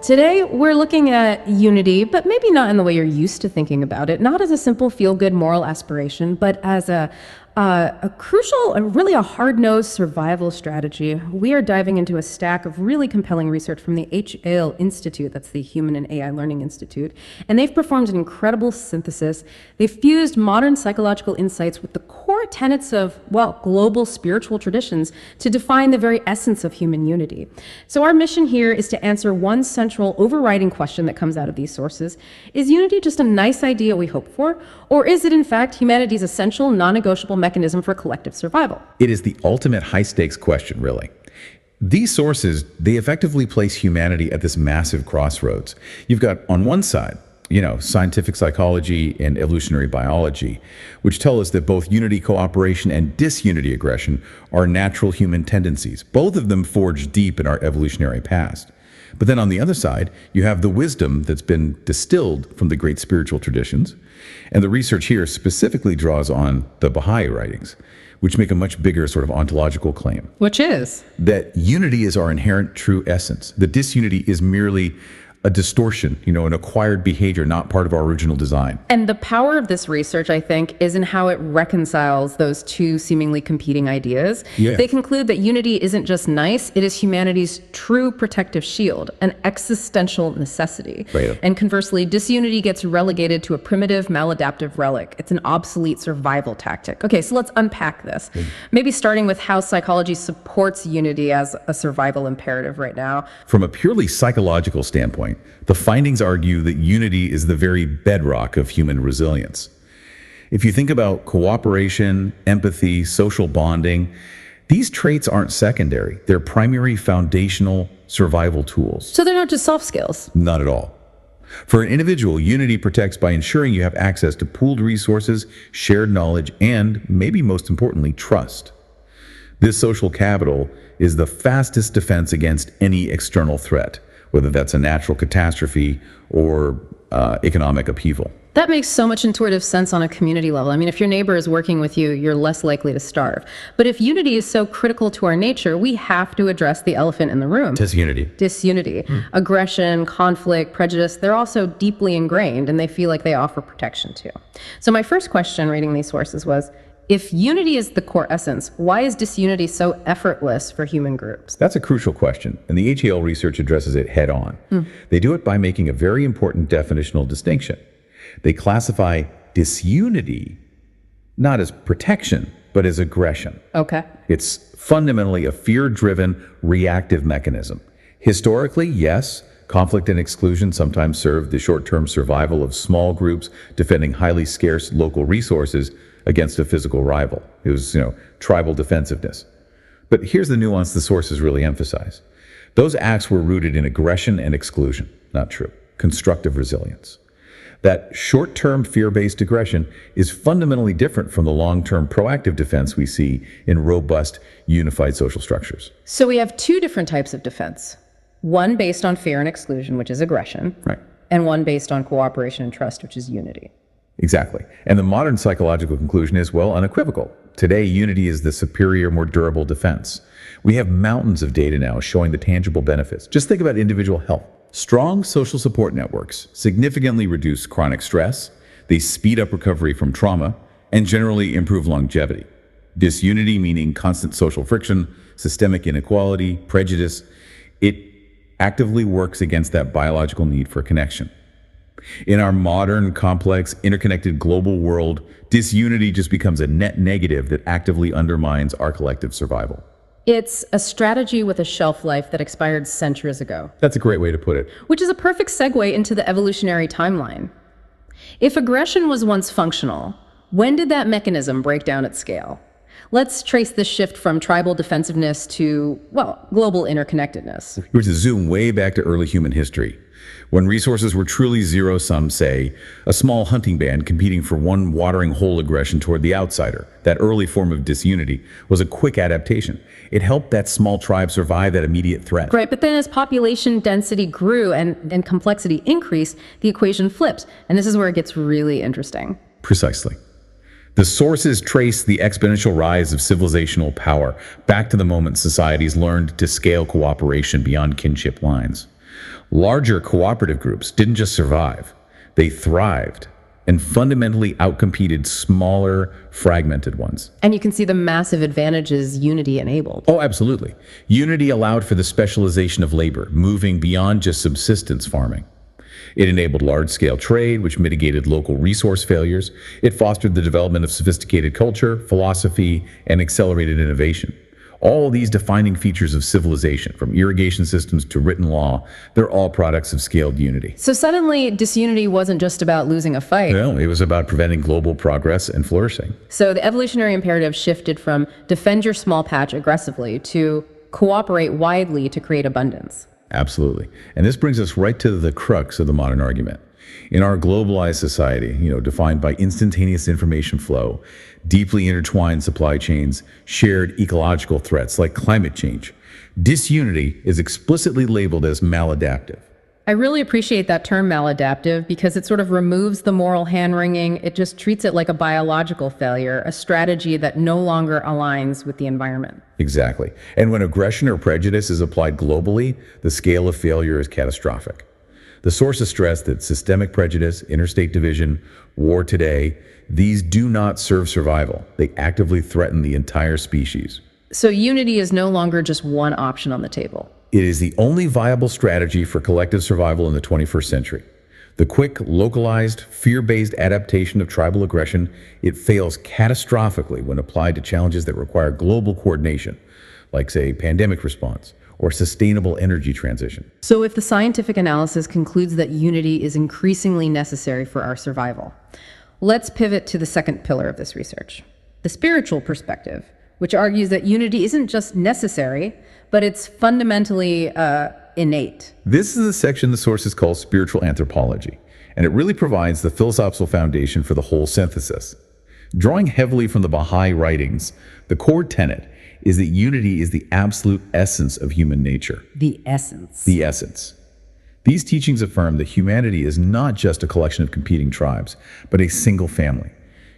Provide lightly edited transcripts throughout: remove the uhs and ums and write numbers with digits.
Today, we're looking at unity, but maybe not in the way you're used to thinking about it, not as a simple feel-good moral aspiration, but as a crucial and really a hard-nosed survival strategy. We are diving into a stack of really compelling research from the HAL Institute, that's the Human and AI Learning Institute, and they've performed an incredible synthesis. They've fused modern psychological insights with the core tenets of, well, global spiritual traditions to define the very essence of human unity. So our mission here is to answer one central overriding question that comes out of these sources. Is unity just a nice idea we hope for, or is it in fact humanity's essential, non-negotiable mechanism for collective survival? It is the ultimate high-stakes question, really. These sources, they effectively place humanity at this massive crossroads. You've got, on one side, scientific psychology and evolutionary biology, which tell us that both unity cooperation and disunity aggression are natural human tendencies, both of them forged deep in our evolutionary past. But then on the other side, you have the wisdom that's been distilled from the great spiritual traditions. And the research here specifically draws on the Baha'i writings, which make a much bigger sort of ontological claim. Which is? That unity is our inherent true essence. The disunity is merely a distortion, an acquired behavior, not part of our original design. And the power of this research, I think, is in how it reconciles those two seemingly competing ideas. Yeah. They conclude that unity isn't just nice, it is humanity's true protective shield, an existential necessity. Right. And conversely, disunity gets relegated to a primitive, maladaptive relic. It's an obsolete survival tactic. Okay, so let's unpack this. Maybe starting with how psychology supports unity as a survival imperative right now. From a purely psychological standpoint, the findings argue that unity is the very bedrock of human resilience. If you think about cooperation, empathy, social bonding, these traits aren't secondary. They're primary foundational survival tools. So they're not just soft skills. Not at all. For an individual, unity protects by ensuring you have access to pooled resources, shared knowledge, and, maybe most importantly, trust. This social capital is the fastest defense against any external threat, whether that's a natural catastrophe or economic upheaval. That makes so much intuitive sense on a community level. I mean, if your neighbor is working with you, you're less likely to starve. But if unity is so critical to our nature, we have to address the elephant in the room. Disunity. Aggression, conflict, prejudice, they're also deeply ingrained, and they feel like they offer protection too. So my first question reading these sources was, if unity is the core essence, why is disunity so effortless for human groups? That's a crucial question, and the HAL research addresses it head on. They do it by making a very important definitional distinction. They classify disunity not as protection, but as aggression. Okay. It's fundamentally a fear-driven, reactive mechanism. Historically, yes, conflict and exclusion sometimes served the short-term survival of small groups defending highly scarce local resources against a physical rival. It was, tribal defensiveness. But here's the nuance the sources really emphasize. Those acts were rooted in aggression and exclusion. Not true. Constructive resilience. That short-term fear-based aggression is fundamentally different from the long-term proactive defense we see in robust, unified social structures. So we have two different types of defense. One based on fear and exclusion, which is aggression. Right. And one based on cooperation and trust, which is unity. Exactly. And the modern psychological conclusion is, well, unequivocal. Today, unity is the superior, more durable defense. We have mountains of data now showing the tangible benefits. Just think about individual health. Strong social support networks significantly reduce chronic stress, they speed up recovery from trauma, and generally improve longevity. Disunity, meaning constant social friction, systemic inequality, prejudice, it actively works against that biological need for connection. In our modern, complex, interconnected global world, disunity just becomes a net negative that actively undermines our collective survival. It's a strategy with a shelf life that expired centuries ago. That's a great way to put it. Which is a perfect segue into the evolutionary timeline. If aggression was once functional, when did that mechanism break down at scale? Let's trace this shift from tribal defensiveness to, well, global interconnectedness. We were to zoom way back to early human history. When resources were truly zero-sum, say, a small hunting band competing for one watering hole aggression toward the outsider, that early form of disunity, was a quick adaptation. It helped that small tribe survive that immediate threat. Right, but then as population density grew and complexity increased, the equation flipped. And this is where it gets really interesting. Precisely. The sources trace the exponential rise of civilizational power back to the moment societies learned to scale cooperation beyond kinship lines. Larger cooperative groups didn't just survive, they thrived and fundamentally outcompeted smaller, fragmented ones. And you can see the massive advantages unity enabled. Oh, absolutely. Unity allowed for the specialization of labor, moving beyond just subsistence farming. It enabled large-scale trade, which mitigated local resource failures. It fostered the development of sophisticated culture, philosophy, and accelerated innovation. All these defining features of civilization, from irrigation systems to written law, they're all products of scaled unity. So suddenly, disunity wasn't just about losing a fight. No, it was about preventing global progress and flourishing. So the evolutionary imperative shifted from defend your small patch aggressively to cooperate widely to create abundance. Absolutely. And this brings us right to the crux of the modern argument. In our globalized society, defined by instantaneous information flow, deeply intertwined supply chains, shared ecological threats like climate change, disunity is explicitly labeled as maladaptive. I really appreciate that term maladaptive because it sort of removes the moral hand-wringing. It just treats it like a biological failure, a strategy that no longer aligns with the environment. Exactly. And when aggression or prejudice is applied globally, the scale of failure is catastrophic. The sources stress that systemic prejudice, interstate division, war today, these do not serve survival. They actively threaten the entire species. So unity is no longer just one option on the table. It is the only viable strategy for collective survival in the 21st century. The quick, localized, fear-based adaptation of tribal aggression, it fails catastrophically when applied to challenges that require global coordination, like, say, pandemic response or sustainable energy transition. So if the scientific analysis concludes that unity is increasingly necessary for our survival, let's pivot to the second pillar of this research, the spiritual perspective, which argues that unity isn't just necessary, but it's fundamentally innate. This is the section the sources call spiritual anthropology, and it really provides the philosophical foundation for the whole synthesis. Drawing heavily from the Baha'i writings, the core tenet is that unity is the absolute essence of human nature. The essence. The essence. These teachings affirm that humanity is not just a collection of competing tribes, but a single family,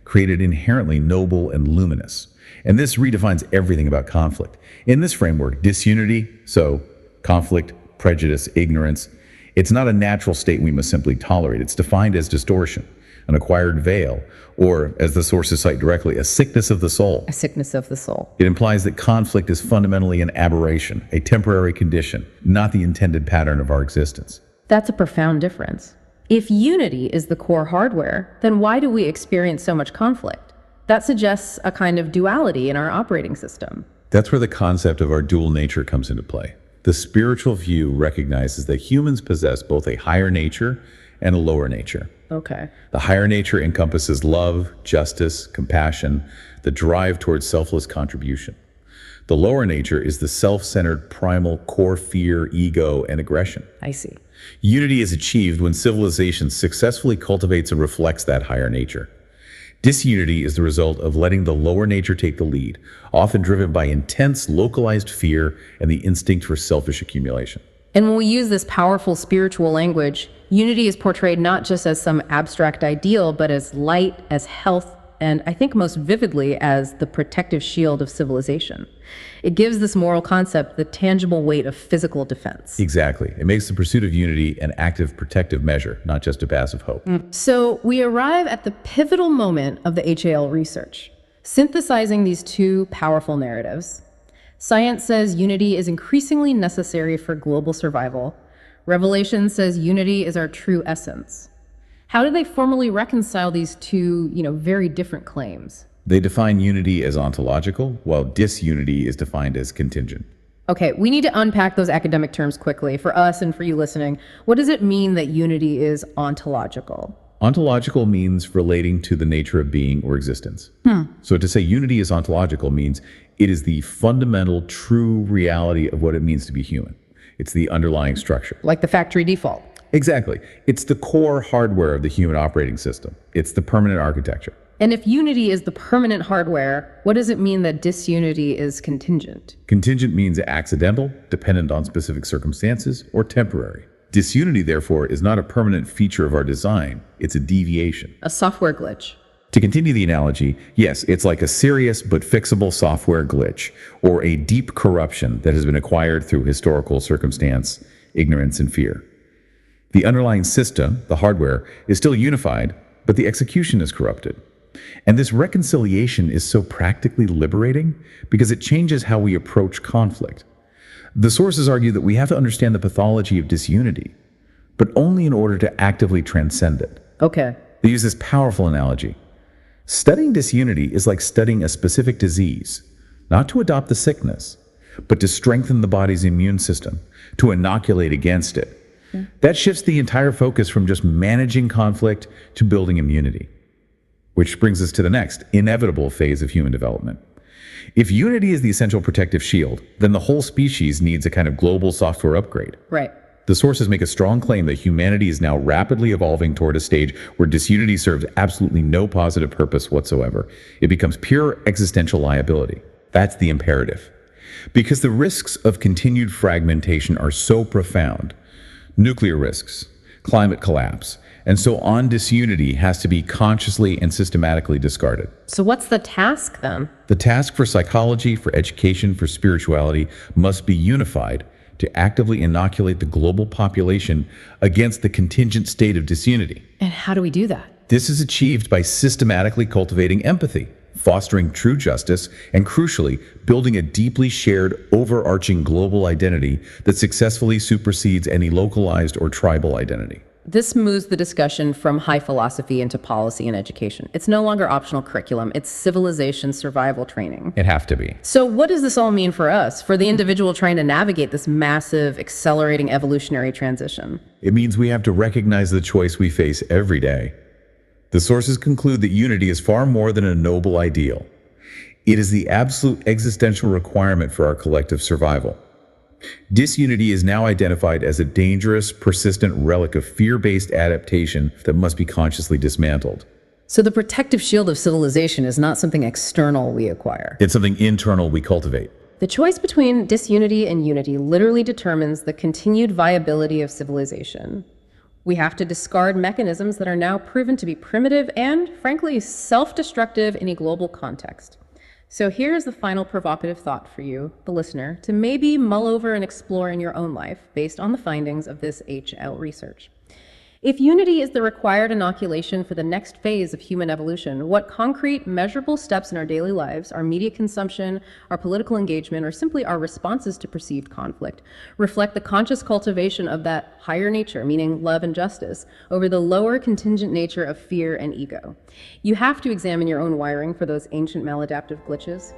created inherently noble and luminous. And this redefines everything about conflict. In this framework, disunity, so conflict, prejudice, ignorance, it's not a natural state we must simply tolerate. It's defined as distortion, an acquired veil, or, as the sources cite directly, a sickness of the soul. A sickness of the soul. It implies that conflict is fundamentally an aberration, a temporary condition, not the intended pattern of our existence. That's a profound difference. If unity is the core hardware, then why do we experience so much conflict? That suggests a kind of duality in our operating system. That's where the concept of our dual nature comes into play. The spiritual view recognizes that humans possess both a higher nature and a lower nature. Okay. The higher nature encompasses love, justice, compassion, the drive towards selfless contribution. The lower nature is the self-centered primal core fear, ego, and aggression. I see. Unity is achieved when civilization successfully cultivates and reflects that higher nature. Disunity is the result of letting the lower nature take the lead, often driven by intense localized fear and the instinct for selfish accumulation. And when we use this powerful spiritual language, unity is portrayed not just as some abstract ideal, but as light, as health, and I think most vividly as the protective shield of civilization. It gives this moral concept the tangible weight of physical defense. Exactly. It makes the pursuit of unity an active protective measure, not just a passive hope. So we arrive at the pivotal moment of the HAL research, synthesizing these two powerful narratives. Science says unity is increasingly necessary for global survival. Revelation says unity is our true essence. How do they formally reconcile these two, very different claims? They define unity as ontological, while disunity is defined as contingent. Okay, we need to unpack those academic terms quickly for us and for you listening. What does it mean that unity is ontological? Ontological means relating to the nature of being or existence. So to say unity is ontological means it is the fundamental true reality of what it means to be human. It's the underlying structure. Like the factory default. Exactly. It's the core hardware of the human operating system. It's the permanent architecture. And if unity is the permanent hardware, what does it mean that disunity is contingent? Contingent means accidental, dependent on specific circumstances, or temporary. Disunity, therefore, is not a permanent feature of our design. It's a deviation. A software glitch. To continue the analogy, yes, it's like a serious but fixable software glitch, or a deep corruption that has been acquired through historical circumstance ignorance, and fear. The underlying system, the hardware, is still unified, but the execution is corrupted. And this reconciliation is so practically liberating because it changes how we approach conflict. The sources argue that we have to understand the pathology of disunity, but only in order to actively transcend it. Okay. They use this powerful analogy. Studying disunity is like studying a specific disease, not to adopt the sickness, but to strengthen the body's immune system, to inoculate against it. That shifts the entire focus from just managing conflict to building immunity. Which brings us to the next, inevitable phase of human development. If unity is the essential protective shield, then the whole species needs a kind of global software upgrade. Right. The sources make a strong claim that humanity is now rapidly evolving toward a stage where disunity serves absolutely no positive purpose whatsoever. It becomes pure existential liability. That's the imperative. Because the risks of continued fragmentation are so profound, nuclear risks, climate collapse, and so on, disunity has to be consciously and systematically discarded. So what's the task then? The task for psychology, for education, for spirituality must be unified to actively inoculate the global population against the contingent state of disunity. And how do we do that? This is achieved by systematically cultivating empathy, fostering true justice, and crucially, building a deeply shared, overarching global identity that successfully supersedes any localized or tribal identity. This moves the discussion from high philosophy into policy and education. It's no longer optional curriculum, it's civilization survival training. It have to be. So what does this all mean for us, for the individual trying to navigate this massive, accelerating evolutionary transition? It means we have to recognize the choice we face every day. The sources conclude that unity is far more than a noble ideal. It is the absolute existential requirement for our collective survival. Disunity is now identified as a dangerous, persistent relic of fear-based adaptation that must be consciously dismantled. So the protective shield of civilization is not something external we acquire. It's something internal we cultivate. The choice between disunity and unity literally determines the continued viability of civilization. We have to discard mechanisms that are now proven to be primitive and, frankly, self-destructive in a global context. So here's the final provocative thought for you, the listener, to maybe mull over and explore in your own life based on the findings of this HL research. If unity is the required inoculation for the next phase of human evolution, what concrete, measurable steps in our daily lives, our media consumption, our political engagement, or simply our responses to perceived conflict reflect the conscious cultivation of that higher nature, meaning love and justice, over the lower contingent nature of fear and ego? You have to examine your own wiring for those ancient maladaptive glitches.